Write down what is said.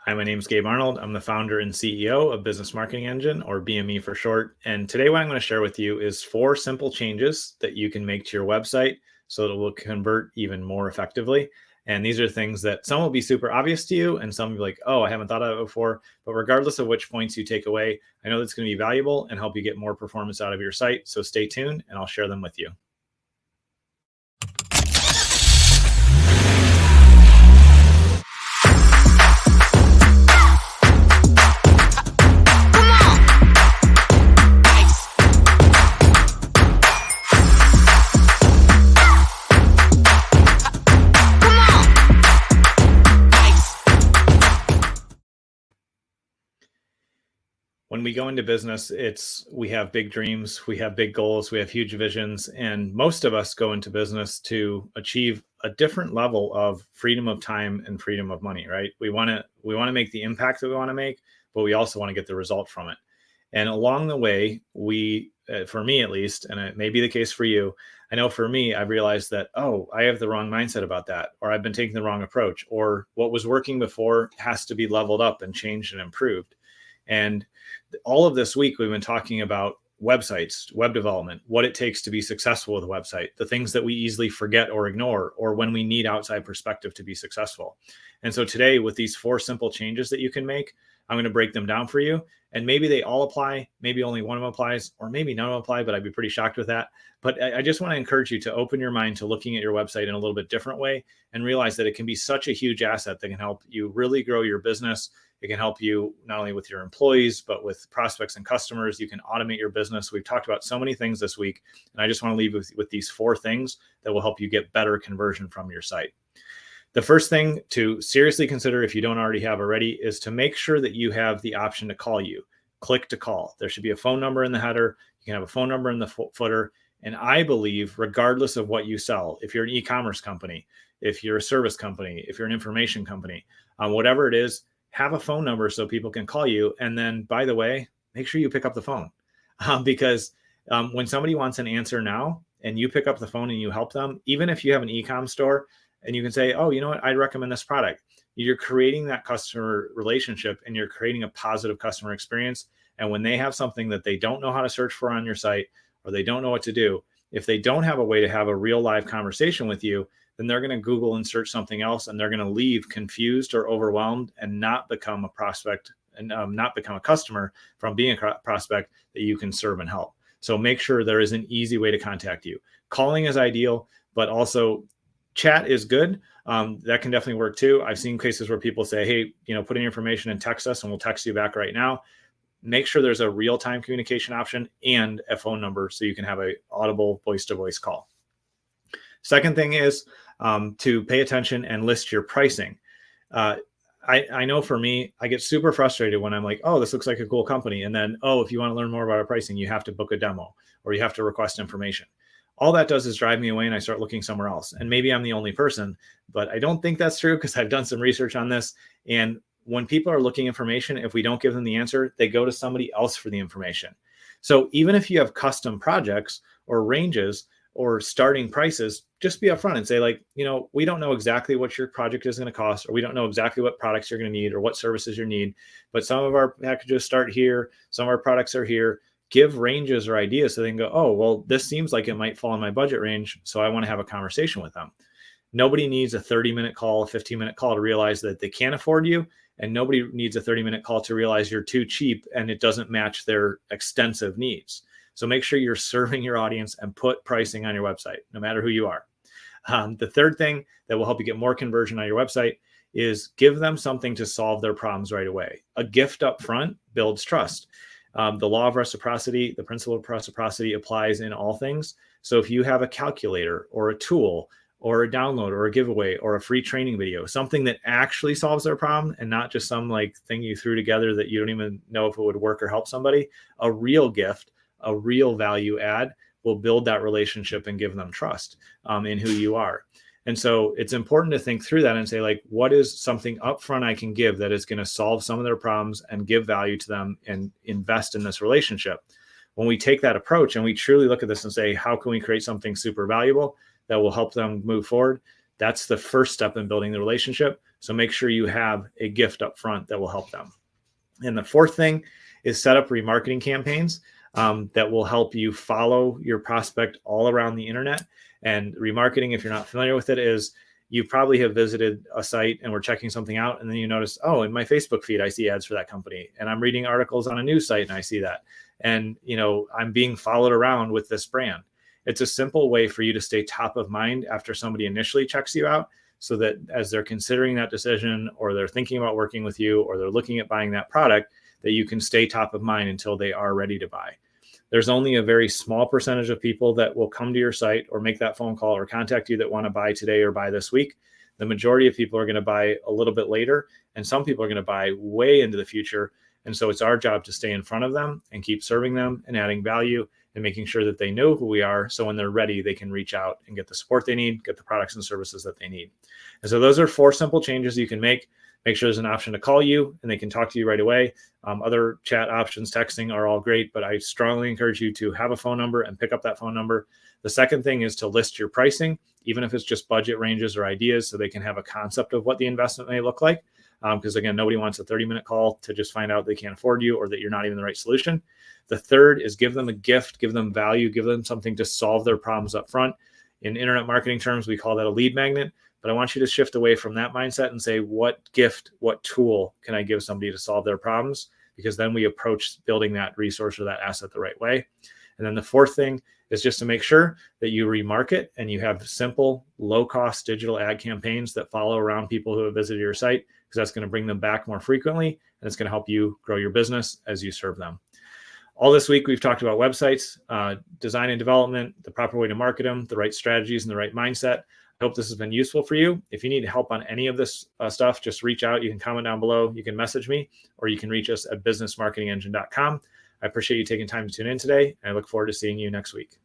Hi, my name is Gabe Arnold. I'm the founder and CEO of Business Marketing Engine, or BME for short. And today, what I'm going to share with you is 4 simple changes that you can make to your website so that it will convert even more effectively. And these are things that some will be super obvious to you, and some will be like, oh, I haven't thought of it before. But regardless of which points you take away, I know that's going to be valuable and help you get more performance out of your site. So stay tuned, and I'll share them with you. When we go into business, we have big dreams, we have big goals, we have huge visions, and most of us go into business to achieve a different level of freedom of time and freedom of money, right? We want to make the impact that we want to make, but we also want to get the result from it. And along the way, for me at least, and it may be the case for you, I know for me, I've realized that, oh, I have the wrong mindset about that, or I've been taking the wrong approach, or what was working before has to be leveled up and changed and improved. And all of this week, we've been talking about websites, web development, what it takes to be successful with a website, the things that we easily forget or ignore, or when we need outside perspective to be successful. And so today, with these 4 simple changes that you can make, I'm going to break them down for you. And maybe they all apply, maybe only one of them applies, or maybe none of them apply, but I'd be pretty shocked with that. But I just want to encourage you to open your mind to looking at your website in a little bit different way and realize that it can be such a huge asset that can help you really grow your business. It can help you not only with your employees, but with prospects and customers. You can automate your business. We've talked about so many things this week, and I just want to leave with these 4 things that will help you get better conversion from your site. The first thing to seriously consider, if you don't already have already, is to make sure that you have the option to call you. Click to call. There should be a phone number in the header. You can have a phone number in the footer. And I believe, regardless of what you sell, if you're an e-commerce company, if you're a service company, if you're an information company, whatever it is, have a phone number so people can call you. And then, by the way, make sure you pick up the phone because when somebody wants an answer now and you pick up the phone and you help them, even if you have an e-com store and you can say, oh, you know what, I'd recommend this product. You're creating that customer relationship and you're creating a positive customer experience. And when they have something that they don't know how to search for on your site, or they don't know what to do, if they don't have a way to have a real live conversation with you, then they're going to Google and search something else, and they're going to leave confused or overwhelmed and not become a prospect and not become a customer from being a prospect that you can serve and help. So make sure there is an easy way to contact you. Calling is ideal, but also chat is good. That can definitely work too. I've seen cases where people say, hey, put in your information and text us and we'll text you back right now. Make sure there's a real-time communication option and a phone number so you can have an audible voice-to-voice call. Second thing is to pay attention and list your pricing. I know for me, I get super frustrated when I'm like, oh, this looks like a cool company. And then, oh, if you want to learn more about our pricing, you have to book a demo or you have to request information. All that does is drive me away and I start looking somewhere else. And maybe I'm the only person, but I don't think that's true because I've done some research on this. And when people are looking information, if we don't give them the answer, they go to somebody else for the information. So even if you have custom projects or ranges or starting prices, just be upfront and say, like, we don't know exactly what your project is going to cost, or we don't know exactly what products you're going to need or what services you need, but some of our packages start here. Some of our products are here. Give ranges or ideas so they can go, oh, well, this seems like it might fall in my budget range, so I want to have a conversation with them. Nobody needs a 30-minute call, a 15-minute call to realize that they can't afford you. And nobody needs a 30-minute call to realize you're too cheap and it doesn't match their extensive needs. So make sure you're serving your audience and put pricing on your website, no matter who you are. The third thing that will help you get more conversion on your website is give them something to solve their problems right away. A gift up front builds trust. The law of reciprocity, the principle of reciprocity applies in all things. So if you have a calculator or a tool or a download or a giveaway or a free training video, something that actually solves their problem and not just some thing you threw together that you don't even know if it would work or help somebody, a real gift, a real value add will build that relationship and give them trust in who you are. And so it's important to think through that and say, what is something upfront I can give that is going to solve some of their problems and give value to them and invest in this relationship. When we take that approach and we truly look at this and say, how can we create something super valuable that will help them move forward? That's the first step in building the relationship. So make sure you have a gift up front that will help them. And the fourth thing is set up remarketing campaigns that will help you follow your prospect all around the internet. And remarketing, if you're not familiar with it, is you probably have visited a site and we're checking something out, and then you notice, oh, in my Facebook feed, I see ads for that company, and I'm reading articles on a news site and I see that. And, I'm being followed around with this brand. It's a simple way for you to stay top of mind after somebody initially checks you out, so that as they're considering that decision, or they're thinking about working with you, or they're looking at buying that product, that you can stay top of mind until they are ready to buy. There's only a very small percentage of people that will come to your site or make that phone call or contact you that want to buy today or buy this week. The majority of people are going to buy a little bit later, and some people are going to buy way into the future. And so it's our job to stay in front of them and keep serving them and adding value and making sure that they know who we are. So when they're ready, they can reach out and get the support they need, get the products and services that they need. And so those are 4 simple changes you can make. Make sure there's an option to call you and they can talk to you right away. Other chat options, texting, are all great, but I strongly encourage you to have a phone number and pick up that phone number. The second thing is to list your pricing, even if it's just budget ranges or ideas, so they can have a concept of what the investment may look like. Because again, nobody wants a 30-minute call to just find out they can't afford you or that you're not even the right solution. The third is give them a gift, give them value, give them something to solve their problems up front. In internet marketing terms, we call that a lead magnet. But I want you to shift away from that mindset and say, what gift, what tool can I give somebody to solve their problems? Because then we approach building that resource or that asset the right way. And then the fourth thing is just to make sure that you remarket and you have simple, low-cost digital ad campaigns that follow around people who have visited your site, because that's going to bring them back more frequently, and it's going to help you grow your business as you serve them. All this week, we've talked about websites, design and development, the proper way to market them, the right strategies, and the right mindset. I hope this has been useful for you. If you need help on any of this stuff, just reach out. You can comment down below. You can message me, or you can reach us at businessmarketingengine.com. I appreciate you taking time to tune in today, and I look forward to seeing you next week.